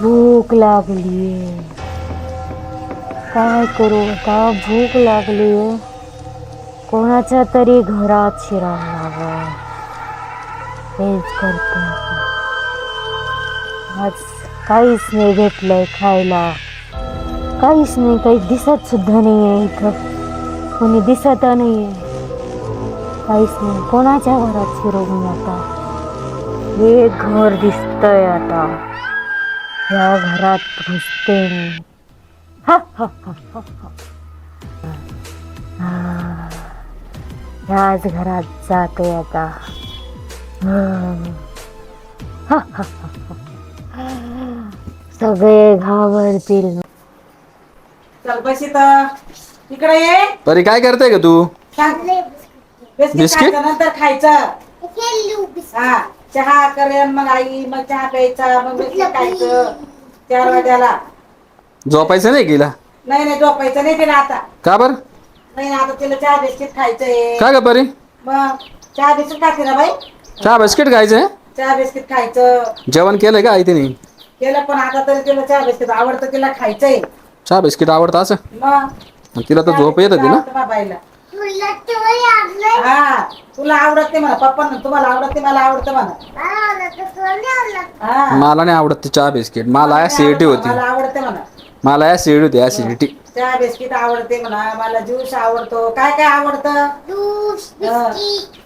भूक लागली. काय करू आता, भूक लागली. कोणाच्या तरी घरात शिरावं. हेच करते आता. आज काहीच नाही भेटलंय खायला. काहीच नाही, काही दिसत सुद्धा नाहीये इथं. कोणी दिसत नाहीये. काहीच नाही. कोणाच्या घरात शिरवून आता. एक घर दिसतंय आता. या घरात घुसते मी. हा हा हा हा हा. ह्याच घरात जाते आता. हा हा हा. सगळे घाबरतील. चल बस इथं. इकडे ये. परी काय करते का तू? बिस्किट खायचं, नंतर खायचं. हा चहा करेन मग आई, मग चहा प्यायचा, मग बिस्किट खायचं 4 वाजायला. झोपायचं नाही गेला? नाही नाही, झोपायचं नाही तिला आता. का बर? नाही आता तिला चहा बिस्किट खायचंय. काय ग परी? मग चहा बिस्किट खाते ना बाई. चहा बिस्किट खायचंय? चहा बिस्किट खायचं. जेवण केलंय का आई तिने? केलं, पण आता तरी तिला चहा बिस्किट आवडतं, तिला खायचंय. चहा बिस्किट आवडतं असं? मग तिला तर झोप येत होती ना? बाबाईला हा, तुला आवडत ते म्हणा. पप्पा तुम्हाला आवडत ते, मला आवडतं म्हणा. मला नाही आवडत चहा बिस्किट. मला ऍसिडिटी होती. मला आवडते म्हणा. मला ऍसिडिटी होती, ऍसिडिटी. चहा बिस्किट आवडते म्हणा. मला ज्यूस आवडतो. काय काय आवडतं? Juice,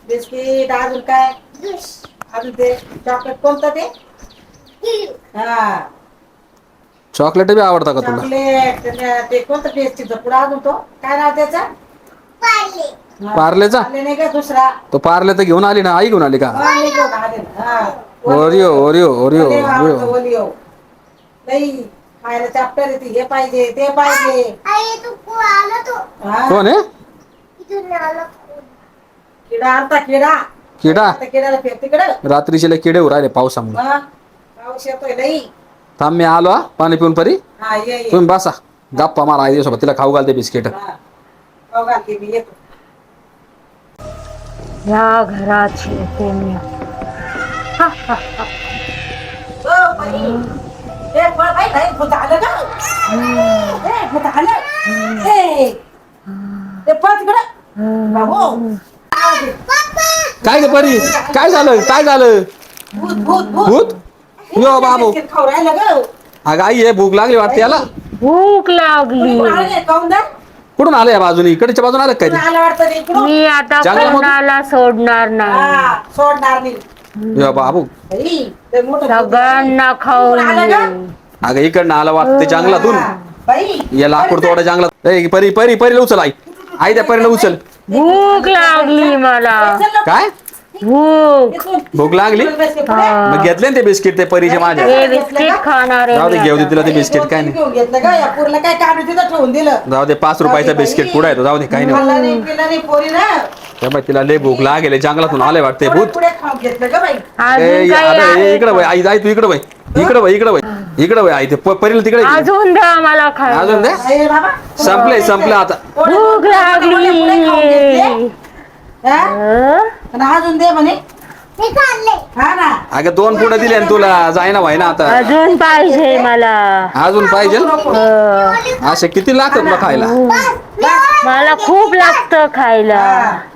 biscuit. अजून काय? अजून ते चॉकलेट कोणतं ते? हा, चॉकलेट बी आवडतं का तुला? चॉकलेट ते कोणतं पेस्ट्रीचं पुढं अजून तो काय नाव त्याचं? पार्लेचा? पार्ले नाही का दुसरा? तो पार्ले तर घेऊन आली ना? आई घेऊन आली का? Oreo Oreo Oreo Oreo. ओलिओ नाही खायला चॅप्टर येते. हे पाहिजे, ते पाहिजे. कोण आहे? किडा आलता, किडा. किडा? आता किड्याला फेक तिकडं. रात्रीचे लय किडे उरायले पावसामुळे. पाऊस येतोय नाही. थांब मी आलो हा, पाणी पिऊन परी. हा ये ये. तुम्ही बसा गप्पा मारा आई सोबत. तिला खाऊ घालते बिस्किट. खाऊ घालते मी, येतो. या घरात शिरते मी. हा हा हा. ओ बाई, ए बळ बाई, बाई भूत आलं ना. ए भूत आलं. ए ते पळ तिकडं. बाबू काय ग परी? काय झालं? काय झालं? भूत भूत भूत. भूत? यो बाबू. बिस्किट खाऊ राहिलं ग. अगं आई हे भूक लागली वाटते याला. भूक लागली. खाऊन द्या. कुठून आलं या बाजूने? इकडच्या बाजून आलं काय ते? आलं वाटतं इकडून. मी आता जंगलामधून? कोणाला सोडणार नाही. सोडणार नाही. यो बाबू. बाई, ते मोठं भूत. सगळ्यांना खाऊन आलं का? घेईन. अगं इकडनं आलं वाटतं जंगलातून. बाई या लाकूड तोडा जंगलात. ए परी परी परीला उचल आई. आई त्या परीला उचल. भूक लागली मला. काय? भूक. भूक लागली? मग घेतले ना ते बिस्किट ते परीचे माझ्या. हे बिस्किट खाणार जाऊ दे, आहे घेऊ मी दे तिला ते बिस्किट. काय नाही. घेऊन घेतलं का? या पोरीला काय काढून तिथं ठेवून दिलं. जाऊ दे, 5 रुपयाचा बिस्किट पुढे येतो. जाऊ दे, काही नाही. खाल्ला नाही, पिला नाही पोरी ना. त्यामुळे तिला लय भूक लागेल. जंगलातून आले वाटते भूत. पुढे खाऊन घेतलं का बाई? अजून काही अरे आहे इकडे वय आई. जाय तू इकडे वय. इकडे वय, इकडे वय. इकडे वय आई. ते परीला तिकडे घे. अजून द्या मला खायला. अजून दे. ए बाबा, संपलंय संपलं आता. भूक लागली. हा? आणि अजून दे म्हणे. हा ना. अगं 2 पुढे दिले ना तुला. जायना व्हाय ना आता. अजून पाहिजे मला. अजून पाहिजे? असे किती लागतात मग खायला? मला खूप लागतं खायला.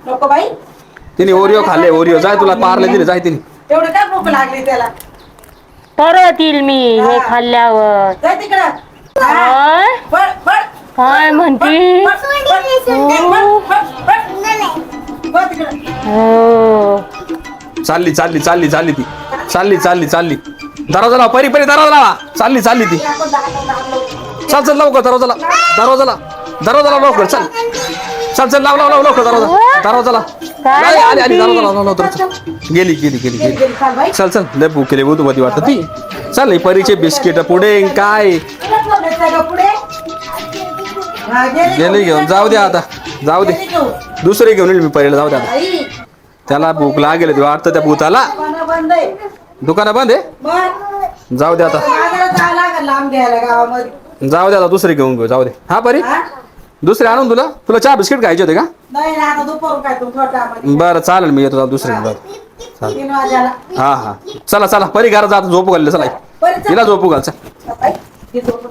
नको बाई. तिने ओरिओ खाल्ले. ओरिओ. जाय तुला पार्ले दिले. जाय तिने. तेवढं काय भूक लागली त्याला? परत येईल मी हे खाल्ल्यावर. जाय तिकडं. काय? पळ पळ. काय म्हणती? पळ तिकडं. हो. चालली चालली चालली चालली ती. चालली चालली चालली. दरवाजा लावा परी परी. दरवाजा लावा. चालली चालली ती. चल चल लवकर दरवाजाला. दरवाजाला. दरवाजाला लवकर. चल चल चल लाव लाव लाव लवकर दरवाजा. दरवाजाला. आली आली आली. दरवाजा लाव लवकर. गेली गेली गेली गेली. चल चल लय भूक केली. बुधवती वाटत ती. चल ही परीचे बिस्किट पुढे काय गेले घेऊन. जाऊ दे आता. जाऊ दे. दुसरे घेऊन येईल मी परीला. जाऊ दे आता. त्याला भूक लागेल वाटतं त्या भूताला. दुकानं बंद आहे. जाऊ दे आता. जाऊ दे आता. दुसरे घेऊन घेऊ. जाऊ दे. हा परी दुसरे आणून तुला चहा बिस्किट खायचे होते का? बरं चालेल. मी येतो दुसरे. 3 वाजायला. हा हा चला चला परी घरात जाता झोपू घालले चला बरं, चल. तिला झोपू घाल चल बाई, ही झोप.